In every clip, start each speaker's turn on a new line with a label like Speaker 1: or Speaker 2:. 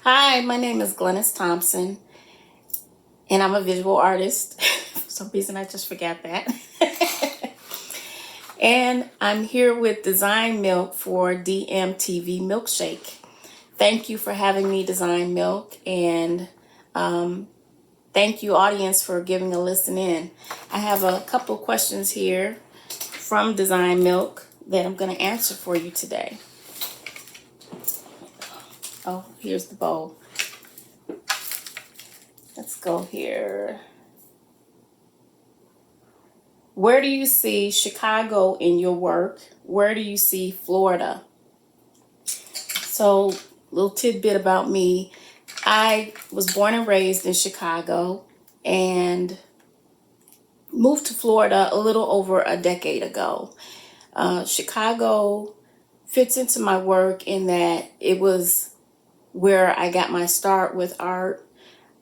Speaker 1: Hi, my name is Glenyse Thompson, and I'm a visual artist. For some reason, I just forgot that. And I'm here with Design Milk for DMTV Milkshake. Thank you for having me, Design Milk, and thank you, audience, for giving a listen in. I have a couple questions here from Design Milk that I'm going to answer for you today. Oh, here's the bowl. Let's go here. Where do you see Chicago in your work? Where do you see Florida? So, little tidbit about me. I was born and raised in Chicago and moved to Florida a little over a decade ago. Chicago fits into my work in that it was where I got my start with art.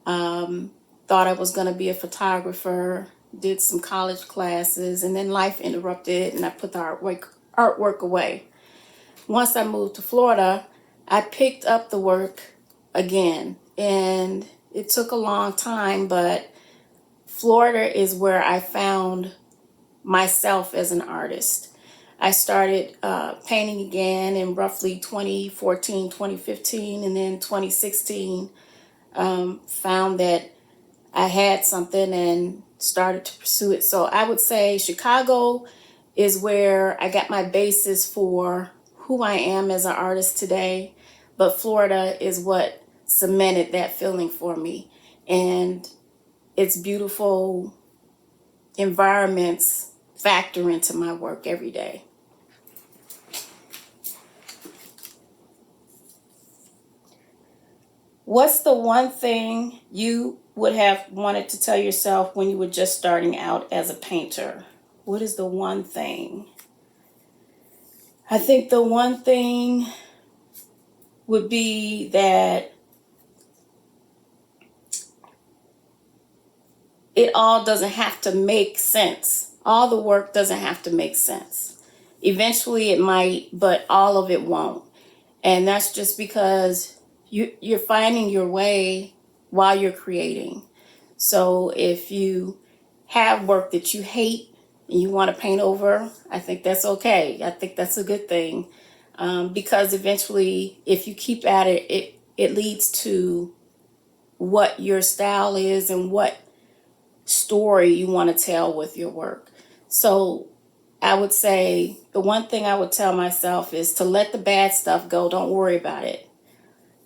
Speaker 1: Thought I was going to be a photographer, did some college classes, and then life interrupted and I put the artwork away. Once I moved to Florida, I picked up the work again, and it took a long time, but Florida is where I found myself as an artist. I started painting again in roughly 2014, 2015, and then 2016 found that I had something and started to pursue it. So I would say Chicago is where I got my basis for who I am as an artist today, but Florida is what cemented that feeling for me. And its beautiful environments factor into my work every day. What's the one thing you would have wanted to tell yourself when you were just starting out as a painter? What is the one thing? I think the one thing would be that it all doesn't have to make sense. All the work doesn't have to make sense. Eventually it might, but all of it won't. And that's just because you're finding your way while you're creating. So if you have work that you hate and you want to paint over, I think that's okay. I think that's a good thing. Because eventually, if you keep at it, it leads to what your style is and what story you want to tell with your work. So I would say the one thing I would tell myself is to let the bad stuff go. Don't worry about it.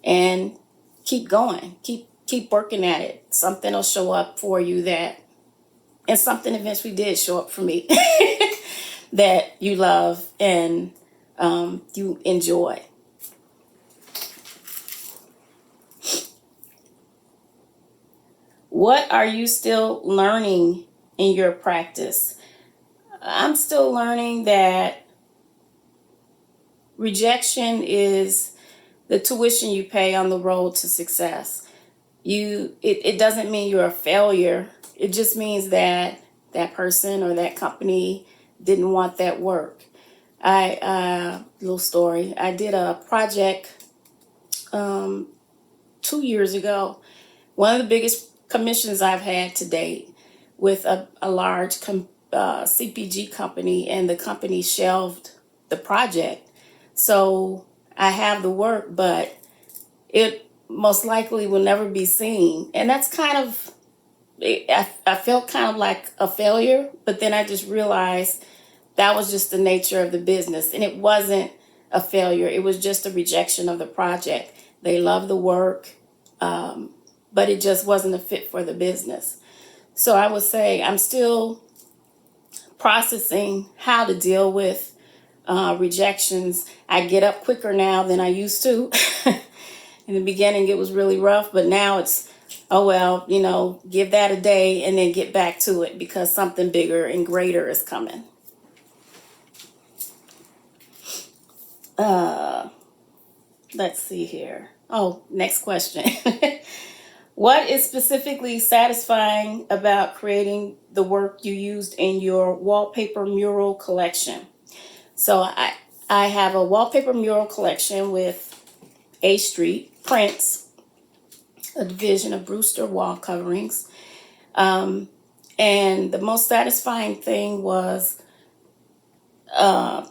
Speaker 1: And keep going. Keep working at it. Something will show up for you and something eventually did show up for me that you love and you enjoy. What are you still learning in your practice? I'm still learning that rejection is the tuition you pay on the road to success. It doesn't mean you're a failure. It just means that that person or that company didn't want that work. Little story. I did a project 2 years ago. One of the biggest commissions I've had to date with a large CPG company, and the company shelved the project. So I have the work, but it most likely will never be seen. And that's kind of, I felt kind of like a failure, but then I just realized that was just the nature of the business. And it wasn't a failure. It was just a rejection of the project. They loved the work, but it just wasn't a fit for the business. So I would say I'm still processing how to deal with rejections. I get up quicker now than I used to. In the beginning, it was really rough, but now it's, oh, well, give that a day and then get back to it because something bigger and greater is coming. Let's see here. Oh, next question. What is specifically satisfying about creating the work you used in your wallpaper mural collection? So I have a wallpaper mural collection with A Street prints a division of Brewster Wall Coverings. And the most satisfying thing was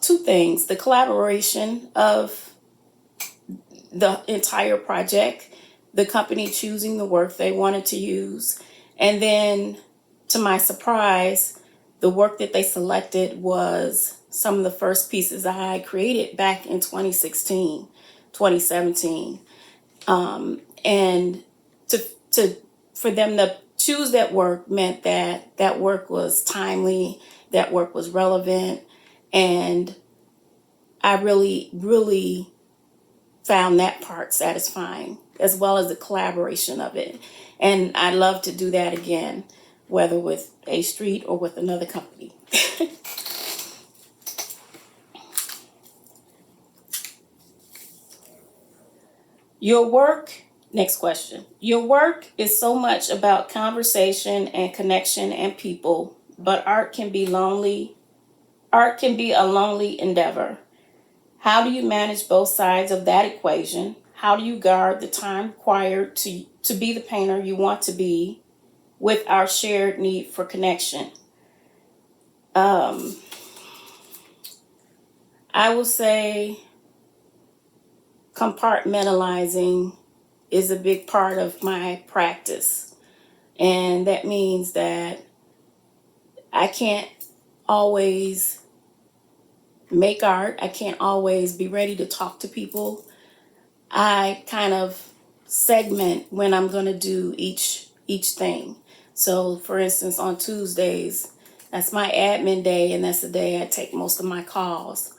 Speaker 1: two things: the collaboration of the entire project, the company choosing the work they wanted to use, and then, to my surprise, the work that they selected was some of the first pieces I created back in 2016, 2017. And to for them to choose that work meant that that work was timely, that work was relevant, and I really, really found that part satisfying, as well as the collaboration of it. And I'd love to do that again, whether with A Street or with another company. Your work, next question. Your work is so much about conversation and connection and people, but art can be lonely. Art can be a lonely endeavor. How do you manage both sides of that equation? How do you guard the time required to be the painter you want to be with our shared need for connection? I will say compartmentalizing is a big part of my practice. And that means that I can't always make art. I can't always be ready to talk to people. I kind of segment when I'm going to do each thing. So for instance, on Tuesdays, that's my admin day, and that's the day I take most of my calls.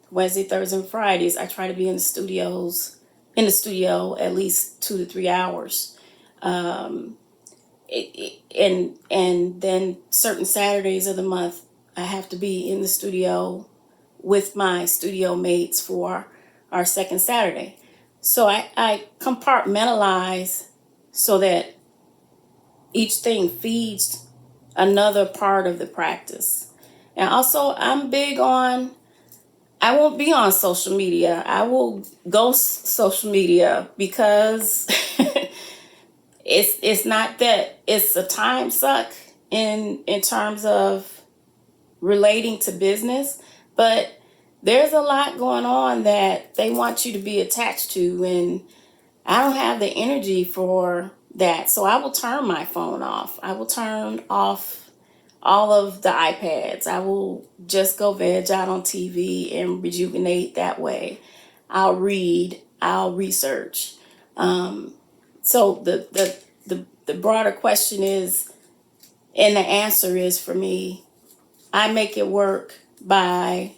Speaker 1: Wednesday, Thursday, and Fridays, I try to be in the studio at least 2 to 3 hours. And then certain Saturdays of the month, I have to be in the studio with my studio mates for our second Saturday. So I compartmentalize so that each thing feeds another part of the practice. And also, I'm big on, I won't be on social media. I will ghost social media because it's not that it's a time suck in terms of relating to business, but there's a lot going on that they want you to be attached to, and I don't have the energy for that. So I will turn my phone off. I will turn off all of the iPads. I will just go veg out on TV and rejuvenate that way. I'll read, I'll research. So the broader question is, and the answer is, for me, I make it work by,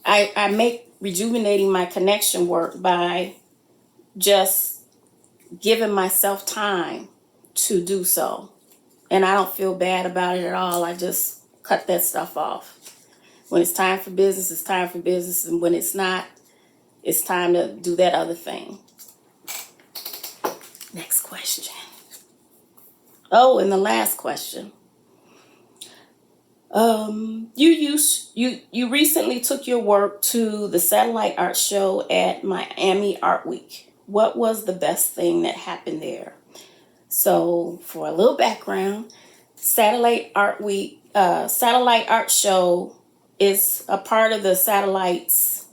Speaker 1: I make rejuvenating my connection work by just giving myself time to do so. And I don't feel bad about it at all. I just cut that stuff off. When it's time for business, it's time for business. And when it's not, it's time to do that other thing. Next question. Oh, and the last question. You recently took your work to the Satellite Art Show at Miami Art Week. What was the best thing that happened there? So, for a little background, Satellite Art Show is a part of the Satellite's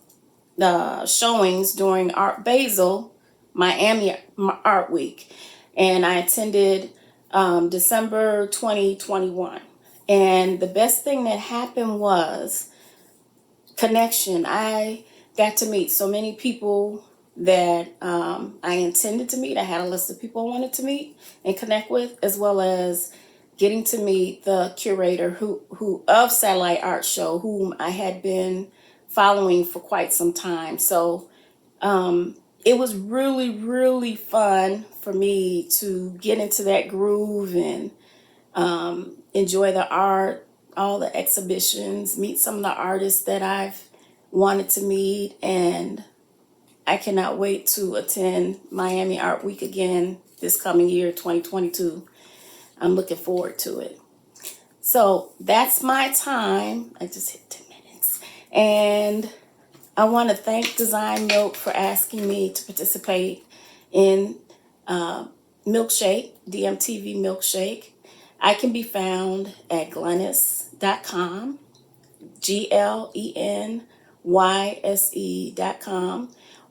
Speaker 1: showings during Art Basel Miami Art Week, and I attended December 2021. And the best thing that happened was connection. I got to meet so many people that I intended to meet. I had a list of people I wanted to meet and connect with, as well as getting to meet the curator who of Satellite Art Show, whom I had been following for quite some time. So it was really, really fun for me to get into that groove and enjoy the art, all the exhibitions, meet some of the artists that I've wanted to meet, and I cannot wait to attend Miami Art Week again this coming year, 2022. I'm looking forward to it. So that's my time. I just hit 10 minutes. And I want to thank Design Milk for asking me to participate in Milkshake, DMTV Milkshake. I can be found at glenyse.com, GLENYSE.com,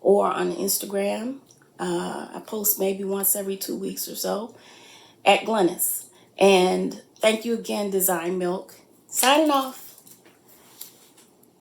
Speaker 1: or on Instagram. I post maybe once every 2 weeks or so at Glenyse. And thank you again, Design Milk. Signing off.